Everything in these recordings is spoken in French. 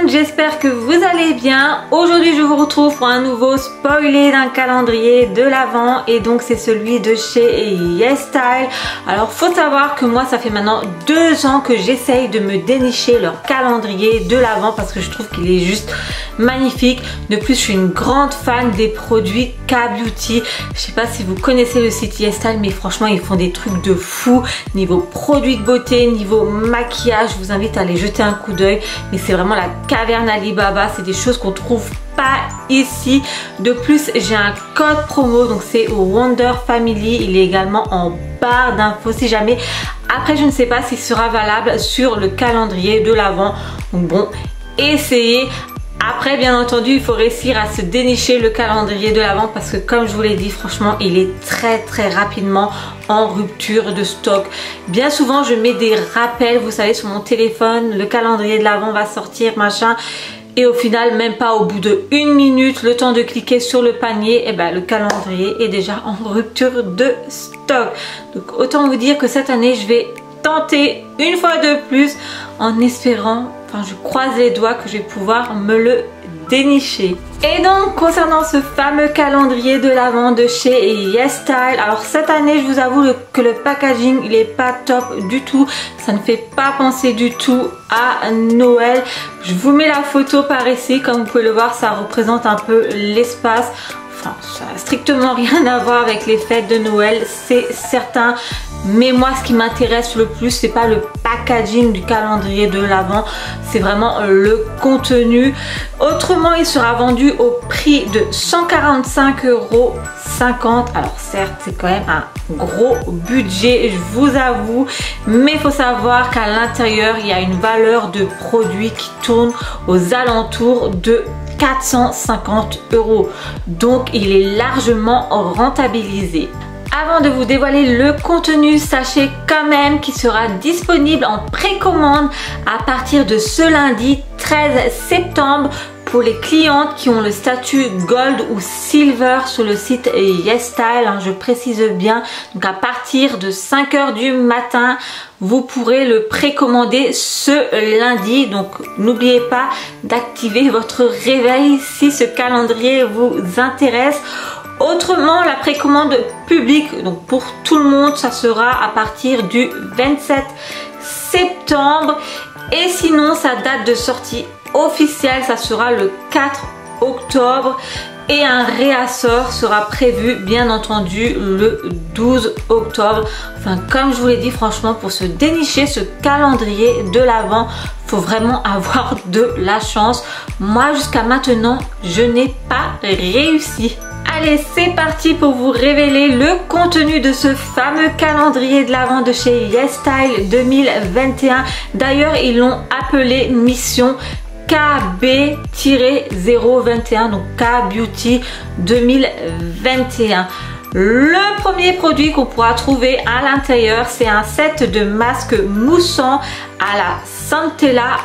monde, j'espère que vous allez bien. Aujourd'hui je vous retrouve pour un nouveau spoilé d'un calendrier de l'Avent et donc c'est celui de chez YesStyle. Alors faut savoir que moi ça fait maintenant 2 ans que j'essaye de me dénicher leur calendrier de l'Avent parce que je trouve qu'il est juste magnifique. De plus je suis une grande fan des produits K-Beauty. Je sais pas si vous connaissez le site YesStyle mais franchement ils font des trucs de fou niveau produits de beauté, niveau maquillage. Je vous invite à aller jeter un coup d'œil. Mais c'est vraiment la caverne Alibaba, c'est des choses qu'on trouve pas ici. De plus j'ai un code promo, donc c'est au Wonder Family, il est également en barre d'infos si jamais. Après je ne sais pas s'il sera valable sur le calendrier de l'Avent, donc bon, essayez. Après bien entendu il faut réussir à se dénicher le calendrier de l'Avent parce que comme je vous l'ai dit, franchement il est très rapidement en rupture de stock. Bien souvent je mets des rappels, vous savez, sur mon téléphone, le calendrier de l'Avent va sortir machin, et au final même pas au bout de 1 minute, le temps de cliquer sur le panier, et ben le calendrier est déjà en rupture de stock. Donc autant vous dire que cette année je vais tenter une fois de plus en espérant, enfin je croise les doigts que je vais pouvoir me le dénicher. Et donc concernant ce fameux calendrier de l'Avent de chez YesStyle, alors cette année je vous avoue que le packaging il est pas top du tout, ça ne fait pas penser du tout à Noël. Je vous mets la photo par ici, comme vous pouvez le voir ça représente un peu l'espace. Enfin, ça n'a strictement rien à voir avec les fêtes de Noël, c'est certain. Mais moi, ce qui m'intéresse le plus, c'est pas le packaging du calendrier de l'Avent, c'est vraiment le contenu. Autrement, il sera vendu au prix de 145,50 €. Alors certes, c'est quand même un gros budget, je vous avoue. Mais il faut savoir qu'à l'intérieur, il y a une valeur de produit qui tourne aux alentours de 450 €. Donc il est largement rentabilisé. Avant de vous dévoiler le contenu, sachez quand même qu'il sera disponible en précommande à partir de ce lundi 13 septembre pour les clientes qui ont le statut Gold ou Silver sur le site YesStyle, hein, je précise bien. Donc à partir de 5 h du matin, vous pourrez le précommander ce lundi. Donc n'oubliez pas d'activer votre réveil si ce calendrier vous intéresse. Autrement, la précommande publique, donc pour tout le monde, ça sera à partir du 27 septembre. Et sinon, sa date de sortie officielle, ça sera le 4 octobre. Et un réassort sera prévu, bien entendu, le 12 octobre. Enfin, comme je vous l'ai dit, franchement, pour se dénicher ce calendrier de l'Avent, faut vraiment avoir de la chance. Moi, jusqu'à maintenant, je n'ai pas réussi. Allez, c'est parti pour vous révéler le contenu de ce fameux calendrier de l'Avent de chez YesStyle 2021. D'ailleurs, ils l'ont appelé mission KB-021, donc K-Beauty 2021. Le premier produit qu'on pourra trouver à l'intérieur, c'est un set de masques moussants à la Centella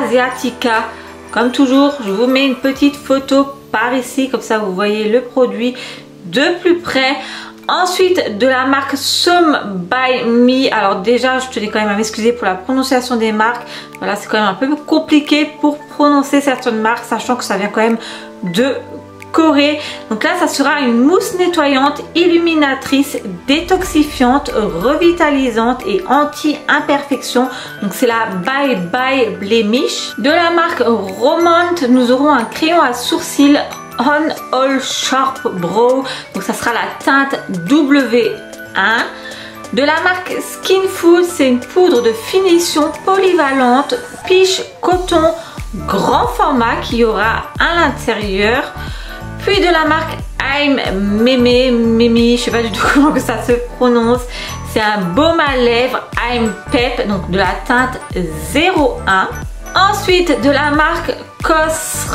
Asiatica. Comme toujours, je vous mets une petite photo par ici, comme ça vous voyez le produit de plus près. Ensuite, de la marque Some by Me. Alors déjà, je tenais quand même à m'excuser pour la prononciation des marques. Voilà, c'est quand même un peu compliqué pour prononcer certaines marques, sachant que ça vient quand même de Corée. Donc là, ça sera une mousse nettoyante, illuminatrice, détoxifiante, revitalisante et anti-imperfection. Donc c'est la Bye Bye Blemish. De la marque Romand, nous aurons un crayon à sourcils On All Sharp Brow. Donc ça sera la teinte W1. De la marque Skinfood, c'est une poudre de finition polyvalente, piche coton grand format qui y aura à l'intérieur. Puis de la marque I'm Mimi, je sais pas du tout comment que ça se prononce. C'est un baume à lèvres I'm Pep, donc de la teinte 01. Ensuite de la marque Cos.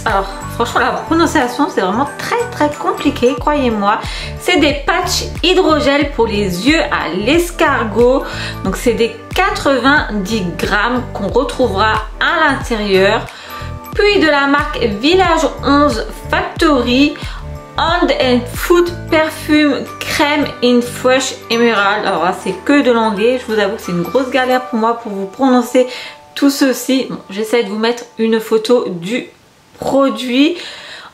Alors franchement la prononciation c'est vraiment très compliqué, croyez-moi. C'est des patchs hydrogel pour les yeux à l'escargot. Donc c'est des 90 grammes qu'on retrouvera à l'intérieur. Puis de la marque Village 11 Factory Hand and Foot Perfume Crème in Fresh Emerald. Alors là c'est que de l'anglais, je vous avoue que c'est une grosse galère pour moi pour vous prononcer tout ceci. Bon, j'essaie de vous mettre une photo du produit.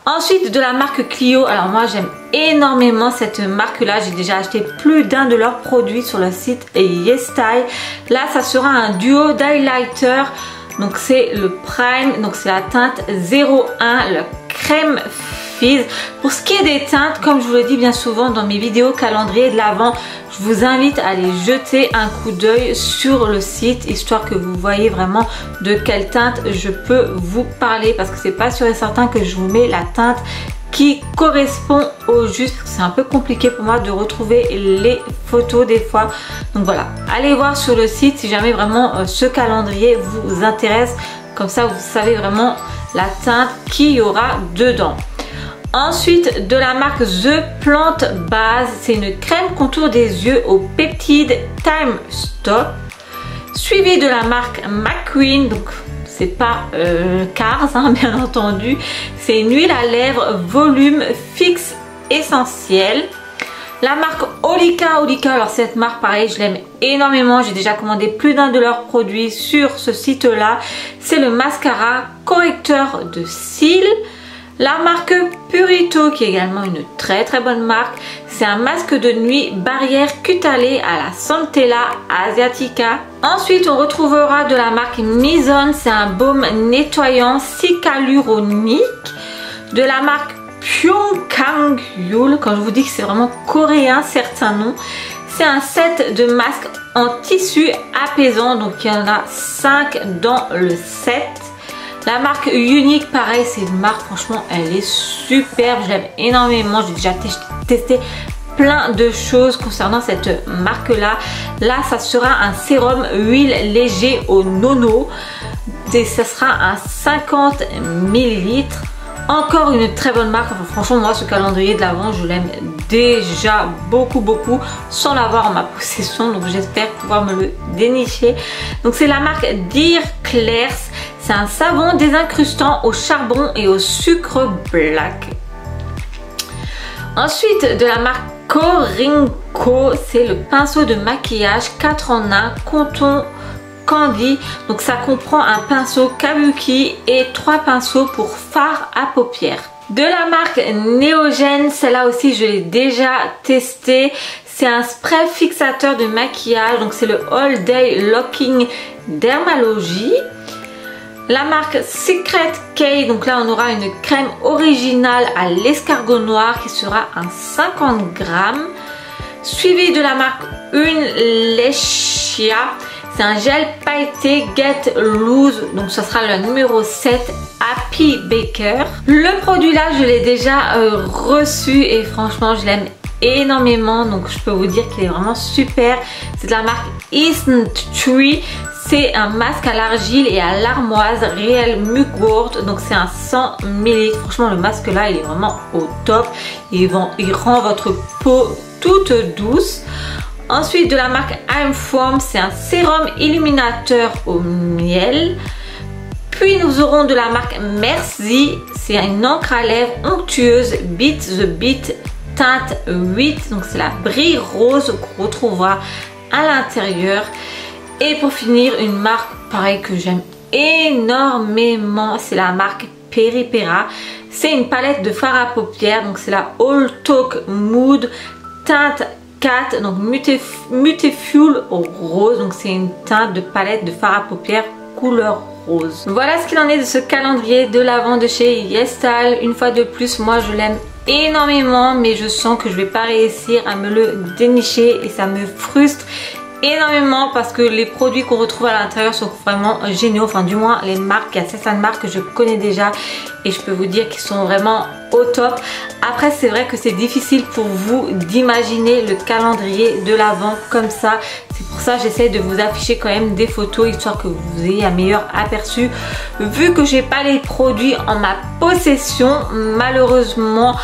Ensuite, de la marque Clio. Alors moi, j'aime énormément cette marque-là. J'ai déjà acheté plus d'un de leurs produits sur le site YesStyle. Là, ça sera un duo d'highlighter. Donc c'est le Prime. Donc c'est la teinte 01, le crème fizz. Pour ce qui est des teintes, comme je vous le dis bien souvent dans mes vidéos calendrier de l'Avent, je vous invite à aller jeter un coup d'œil sur le site, histoire que vous voyez vraiment de quelle teinte je peux vous parler, parce que c'est pas sûr et certain que je vous mets la teinte qui correspond au juste. C'est un peu compliqué pour moi de retrouver les photos des fois. Donc voilà, allez voir sur le site si jamais vraiment ce calendrier vous intéresse. Comme ça, vous savez vraiment la teinte qu'il y aura dedans. Ensuite, de la marque The Plant Base, c'est une crème contour des yeux au peptide Time Stop. Suivi de la marque McQueen, donc c'est pas Cars, hein, bien entendu. C'est une huile à lèvres volume fixe essentiel. La marque Olika, alors cette marque pareil, je l'aime énormément. J'ai déjà commandé plus d'un de leurs produits sur ce site-là. C'est le mascara correcteur de cils. La marque Purito, qui est également une très bonne marque, c'est un masque de nuit barrière cutanée à la Centella asiatica. Ensuite, on retrouvera de la marque Mizone, c'est un baume nettoyant hyaluronique. De la marque Pyeongkang Yul, quand je vous dis que c'est vraiment coréen certains noms, c'est un set de masques en tissu apaisant, donc il y en a 5 dans le set. La marque Unique, pareil, c'est une marque, franchement, elle est superbe. Je l'aime énormément. J'ai déjà testé plein de choses concernant cette marque-là. Là, ça sera un sérum huile léger au nono. Et ça sera un 50 ml. Encore une très bonne marque. Enfin, franchement, moi, ce calendrier de l'Avent, je l'aime déjà beaucoup sans l'avoir en ma possession. Donc, j'espère pouvoir me le dénicher. Donc, c'est la marque Dear Clairs. C'est un savon désincrustant au charbon et au sucre black. Ensuite, de la marque Corinco, c'est le pinceau de maquillage 4 en 1 coton candy. Donc ça comprend un pinceau kabuki et 3 pinceaux pour fard à paupières. De la marque Neogen, celle-là aussi je l'ai déjà testé. C'est un spray fixateur de maquillage. Donc c'est le All Day Locking Dermalogy. La marque Secret K, donc là on aura une crème originale à l'escargot noir qui sera un 50 grammes. Suivi de la marque Unleashia, c'est un gel pailleté Get Loose, donc ça sera le numéro 7 Happy Baker. Le produit là je l'ai déjà reçu et franchement je l'aime énormément, donc je peux vous dire qu'il est vraiment super. C'est de la marque Eastern Tree. C'est un masque à l'argile et à l'armoise Real Mugwort. Donc c'est un 100 ml. Franchement le masque là il est vraiment au top. Il rend votre peau toute douce. Ensuite de la marque I'm Foam, c'est un sérum illuminateur au miel. Puis nous aurons de la marque Merci. C'est une encre à lèvres onctueuse Beat the Beat teinte 8. Donc c'est la brille rose qu'on retrouvera à l'intérieur. Et pour finir, une marque pareil que j'aime énormément, c'est la marque Peripera. C'est une palette de fard à paupières, donc c'est la All Talk Mood teinte 4, donc Mutifuel rose, donc c'est une teinte de palette de fard à paupières couleur rose. Voilà ce qu'il en est de ce calendrier de l'Avent de chez YesStyle. Une fois de plus, moi je l'aime énormément, mais je sens que je vais pas réussir à me le dénicher et ça me frustre énormément parce que les produits qu'on retrouve à l'intérieur sont vraiment géniaux. Enfin du moins les marques, il y a certaines marques que je connais déjà et je peux vous dire qu'ils sont vraiment au top. Après c'est vrai que c'est difficile pour vous d'imaginer le calendrier de l'Avent comme ça. C'est pour ça que j'essaie de vous afficher quand même des photos histoire que vous ayez un meilleur aperçu. Vu que j'ai pas les produits en ma possession malheureusement.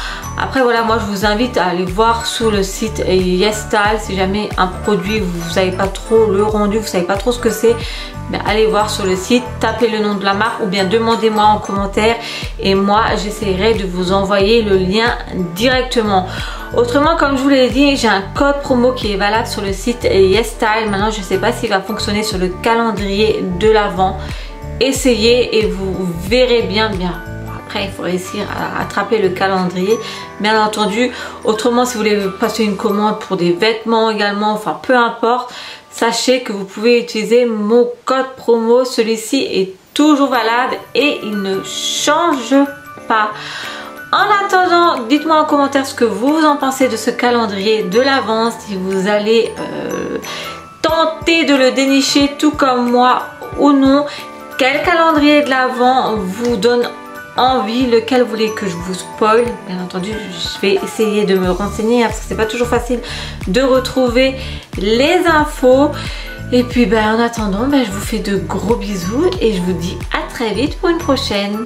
Après voilà, moi je vous invite à aller voir sur le site YesStyle si jamais un produit vous savez pas trop le rendu, vous savez pas trop ce que c'est, ben allez voir sur le site, tapez le nom de la marque ou bien demandez-moi en commentaire et moi j'essaierai de vous envoyer le lien directement. Autrement, comme je vous l'ai dit, j'ai un code promo qui est valable sur le site YesStyle. Maintenant, je ne sais pas s'il va fonctionner sur le calendrier de l'Avent. Essayez et vous verrez bien. Après, il faut réussir à attraper le calendrier, bien entendu. Autrement, si vous voulez passer une commande pour des vêtements également, enfin peu importe, sachez que vous pouvez utiliser mon code promo. Celui-ci est toujours valable et il ne change pas. En attendant, dites-moi en commentaire ce que vous en pensez de ce calendrier de l'Avent, si vous allez tenter de le dénicher tout comme moi ou non. Quel calendrier de l'Avent vous donne envie, lequel vous voulez que je vous spoil? Bien entendu, je vais essayer de me renseigner parce que c'est pas toujours facile de retrouver les infos. Et puis en attendant, je vous fais de gros bisous et je vous dis à très vite pour une prochaine.